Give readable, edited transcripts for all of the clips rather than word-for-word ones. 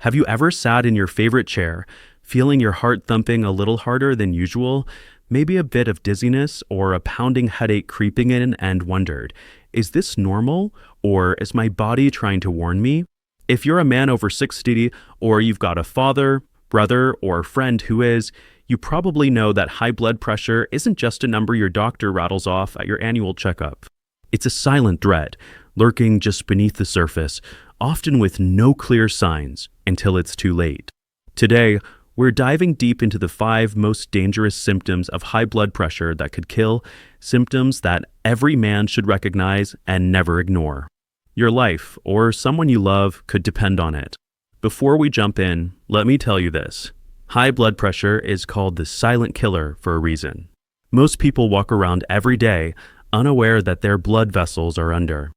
Have you ever sat in your favorite chair, feeling your heart thumping a little harder than usual, maybe a bit of dizziness or a pounding headache creeping in, and wondered, is this normal, or is my body trying to warn me? If you're a man over 60, or you've got a father, brother, or friend who is, you probably know that high blood pressure isn't just a number your doctor rattles off at your annual checkup. It's a silent threat, lurking just beneath the surface, often with no clear signs until it's too late. Today, we're diving deep into the 5 most dangerous symptoms of high blood pressure that could kill, symptoms that every man should recognize and never ignore. Your life, or someone you love, could depend on it. Before we jump in, let me tell you this. High blood pressure is called the silent killer for a reason. Most people walk around every day unaware that their blood vessels are under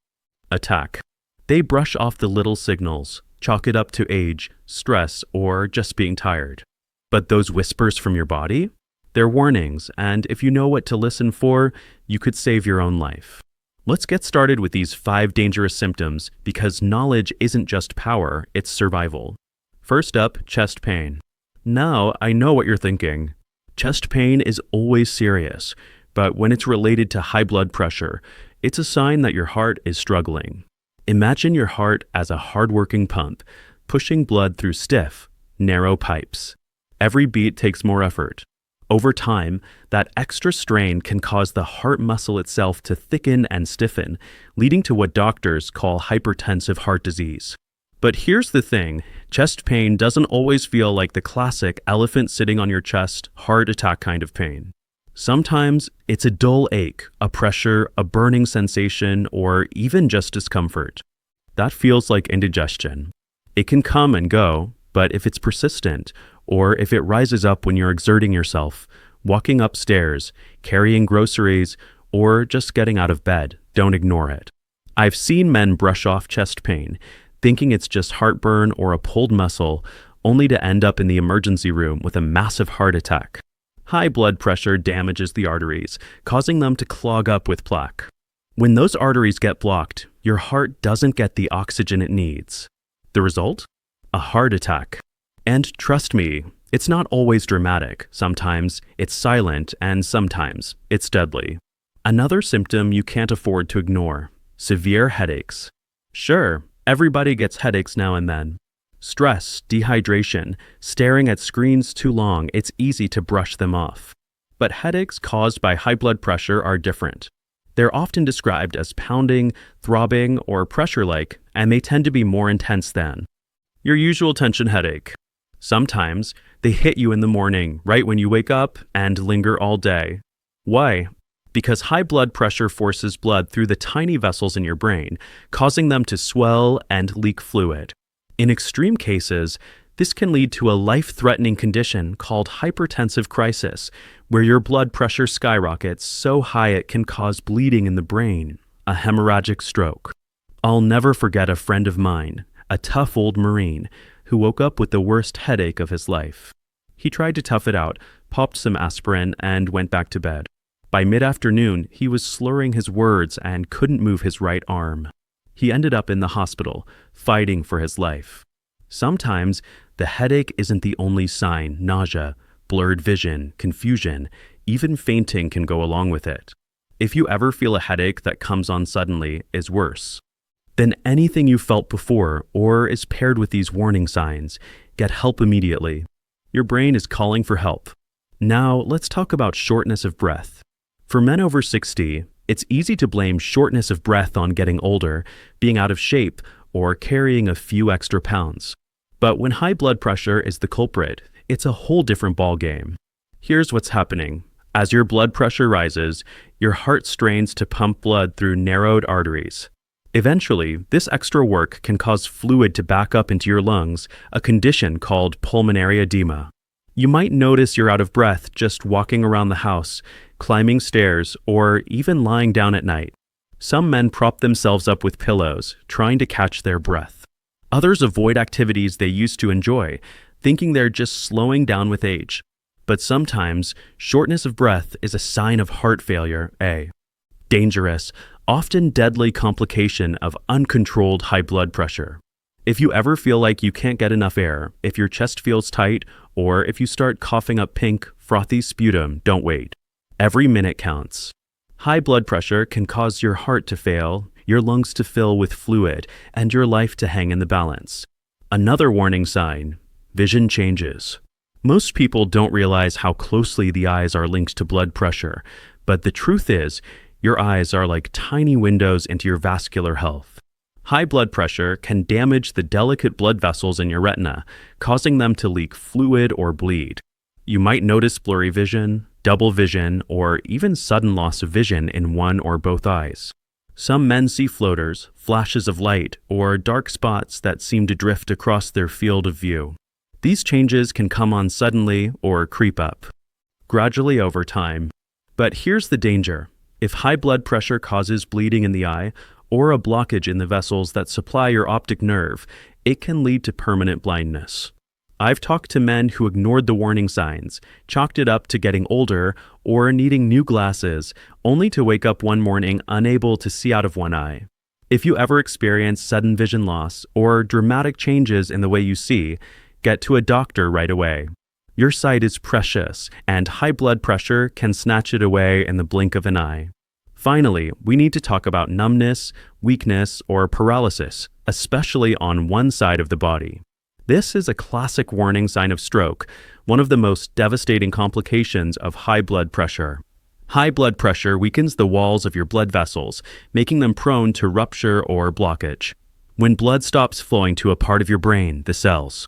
attack. They brush off the little signals, chalk it up to age, stress, or just being tired. But those whispers from your body? They're warnings, and if you know what to listen for, you could save your own life. Let's get started with these 5 dangerous symptoms, because knowledge isn't just power, it's survival. First up, chest pain. Now, I know what you're thinking. Chest pain is always serious, but when it's related to high blood pressure, it's a sign that your heart is struggling. Imagine your heart as a hard-working pump, pushing blood through stiff, narrow pipes. Every beat takes more effort. Over time, that extra strain can cause the heart muscle itself to thicken and stiffen, leading to what doctors call hypertensive heart disease. But here's the thing, chest pain doesn't always feel like the classic elephant sitting on your chest, heart attack kind of pain. Sometimes it's a dull ache, a pressure, a burning sensation, or even just discomfort. That feels like indigestion. It can come and go, but if it's persistent, or if it rises up when you're exerting yourself, walking upstairs, carrying groceries, or just getting out of bed, don't ignore it. I've seen men brush off chest pain, thinking it's just heartburn or a pulled muscle, only to end up in the emergency room with a massive heart attack. High blood pressure damages the arteries, causing them to clog up with plaque. When those arteries get blocked, your heart doesn't get the oxygen it needs. The result? A heart attack. And trust me, it's not always dramatic. Sometimes it's silent, and sometimes it's deadly. Another symptom you can't afford to ignore: severe headaches. Sure, everybody gets headaches now and then. Stress, dehydration, staring at screens too long, it's easy to brush them off. But headaches caused by high blood pressure are different. They're often described as pounding, throbbing, or pressure-like, and they tend to be more intense than your usual tension headache. Sometimes they hit you in the morning, right when you wake up, and linger all day. Why? Because high blood pressure forces blood through the tiny vessels in your brain, causing them to swell and leak fluid. In extreme cases, this can lead to a life-threatening condition called hypertensive crisis, where your blood pressure skyrockets so high it can cause bleeding in the brain, a hemorrhagic stroke. I'll never forget a friend of mine, a tough old Marine, who woke up with the worst headache of his life. He tried to tough it out, popped some aspirin, and went back to bed. By mid-afternoon, he was slurring his words and couldn't move his right arm. He ended up in the hospital, fighting for his life. Sometimes, the headache isn't the only sign. Nausea, blurred vision, confusion, even fainting can go along with it. If you ever feel a headache that comes on suddenly, is worse than anything you felt before or is paired with these warning signs, get help immediately. Your brain is calling for help. Now, let's talk about shortness of breath. For men over 60, it's easy to blame shortness of breath on getting older, being out of shape, or carrying a few extra pounds. But when high blood pressure is the culprit, it's a whole different ballgame. Here's what's happening. As your blood pressure rises, your heart strains to pump blood through narrowed arteries. Eventually, this extra work can cause fluid to back up into your lungs, a condition called pulmonary edema. You might notice you're out of breath just walking around the house, climbing stairs, or even lying down at night. Some men prop themselves up with pillows, trying to catch their breath. Others avoid activities they used to enjoy, thinking they're just slowing down with age. But sometimes, shortness of breath is a sign of heart failure, a dangerous, often deadly complication of uncontrolled high blood pressure. If you ever feel like you can't get enough air, if your chest feels tight, or if you start coughing up pink, frothy sputum, don't wait. Every minute counts. High blood pressure can cause your heart to fail, your lungs to fill with fluid, and your life to hang in the balance. Another warning sign: vision changes. Most people don't realize how closely the eyes are linked to blood pressure, but the truth is, your eyes are like tiny windows into your vascular health. High blood pressure can damage the delicate blood vessels in your retina, causing them to leak fluid or bleed. You might notice blurry vision, double vision, or even sudden loss of vision in one or both eyes. Some men see floaters, flashes of light, or dark spots that seem to drift across their field of view. These changes can come on suddenly or creep up, gradually over time. But here's the danger. If high blood pressure causes bleeding in the eye, or a blockage in the vessels that supply your optic nerve, it can lead to permanent blindness. I've talked to men who ignored the warning signs, chalked it up to getting older or needing new glasses, only to wake up one morning unable to see out of one eye. If you ever experience sudden vision loss or dramatic changes in the way you see, get to a doctor right away. Your sight is precious, and high blood pressure can snatch it away in the blink of an eye. Finally, we need to talk about numbness, weakness, or paralysis, especially on one side of the body. This is a classic warning sign of stroke, one of the most devastating complications of high blood pressure. High blood pressure weakens the walls of your blood vessels, making them prone to rupture or blockage. When blood stops flowing to a part of your brain, the cells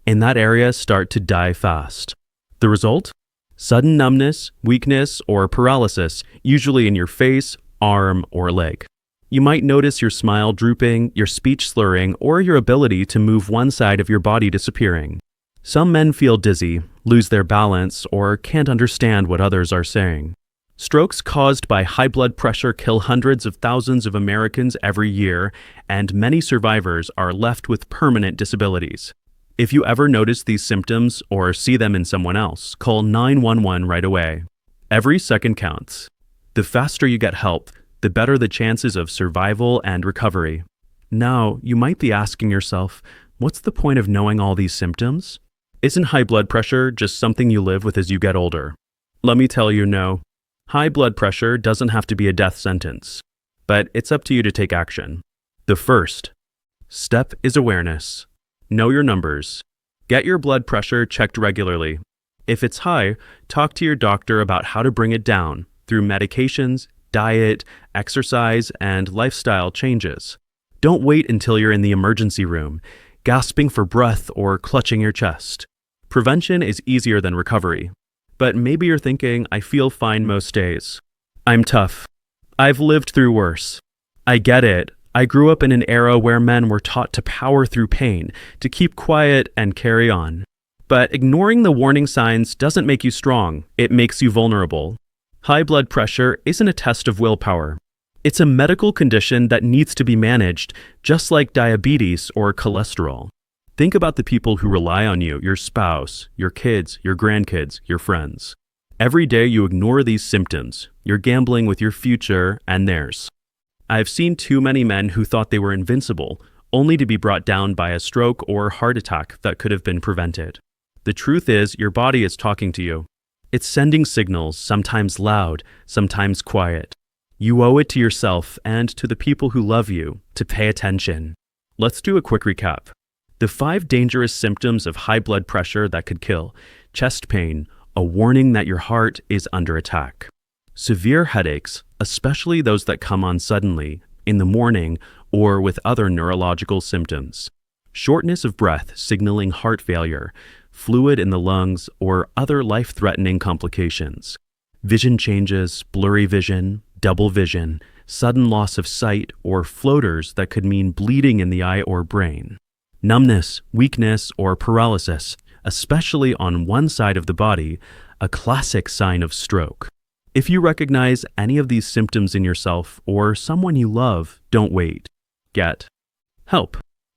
in that area start to die fast. The result? Sudden numbness, weakness, or paralysis, usually in your face, arm, or leg. You might notice your smile drooping, your speech slurring, or your ability to move one side of your body disappearing. Some men feel dizzy, lose their balance, or can't understand what others are saying. Strokes caused by high blood pressure kill hundreds of thousands of Americans every year, and many survivors are left with permanent disabilities. If you ever notice these symptoms or see them in someone else, call 911 right away. Every second counts. The faster you get help, the better the chances of survival and recovery. Now, you might be asking yourself, what's the point of knowing all these symptoms? Isn't high blood pressure just something you live with as you get older? Let me tell you, no. High blood pressure doesn't have to be a death sentence, but it's up to you to take action. The first step is awareness. Know your numbers. Get your blood pressure checked regularly. If it's high, talk to your doctor about how to bring it down through medications, diet, exercise, and lifestyle changes. Don't wait until you're in the emergency room, gasping for breath or clutching your chest. Prevention is easier than recovery. But maybe you're thinking, I feel fine most days. I'm tough. I've lived through worse. I get it. I grew up in an era where men were taught to power through pain, to keep quiet and carry on. But ignoring the warning signs doesn't make you strong, it makes you vulnerable. High blood pressure isn't a test of willpower. It's a medical condition that needs to be managed, just like diabetes or cholesterol. Think about the people who rely on you, your spouse, your kids, your grandkids, your friends. Every day you ignore these symptoms, you're gambling with your future and theirs. I've seen too many men who thought they were invincible, only to be brought down by a stroke or heart attack that could have been prevented. The truth is, your body is talking to you. It's sending signals, sometimes loud, sometimes quiet. You owe it to yourself and to the people who love you to pay attention. Let's do a quick recap. The 5 dangerous symptoms of high blood pressure that could kill: chest pain, a warning that your heart is under attack; severe headaches, especially those that come on suddenly, in the morning, or with other neurological symptoms; shortness of breath signaling heart failure, fluid in the lungs, or other life-threatening complications; vision changes, blurry vision, double vision, sudden loss of sight, or floaters that could mean bleeding in the eye or brain; numbness, weakness, or paralysis, especially on one side of the body, a classic sign of stroke. If you recognize any of these symptoms in yourself or someone you love, don't wait. Get help.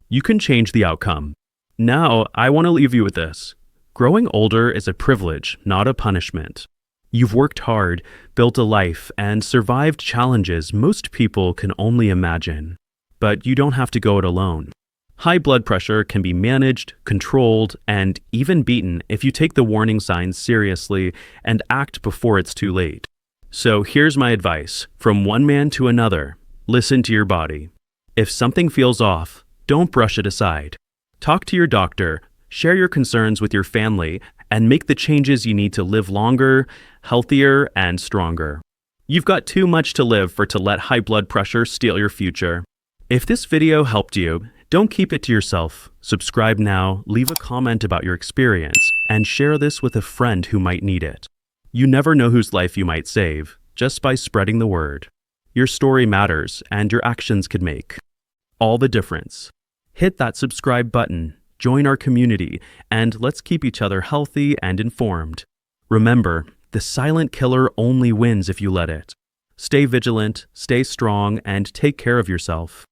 You can change the outcome. Now, I want to leave you with this. Growing older is a privilege, not a punishment. You've worked hard, built a life, and survived challenges most people can only imagine. But you don't have to go it alone. High blood pressure can be managed, controlled, and even beaten if you take the warning signs seriously and act before it's too late. So here's my advice, from one man to another: listen to your body. If something feels off, don't brush it aside. Talk to your doctor, share your concerns with your family, and make the changes you need to live longer, healthier, and stronger. You've got too much to live for to let high blood pressure steal your future. If this video helped you, don't keep it to yourself. Subscribe now, leave a comment about your experience, and share this with a friend who might need it. You never know whose life you might save just by spreading the word. Your story matters, and your actions could make all the difference. Hit that subscribe button, join our community, and let's keep each other healthy and informed. Remember, the silent killer only wins if you let it. Stay vigilant, stay strong, and take care of yourself.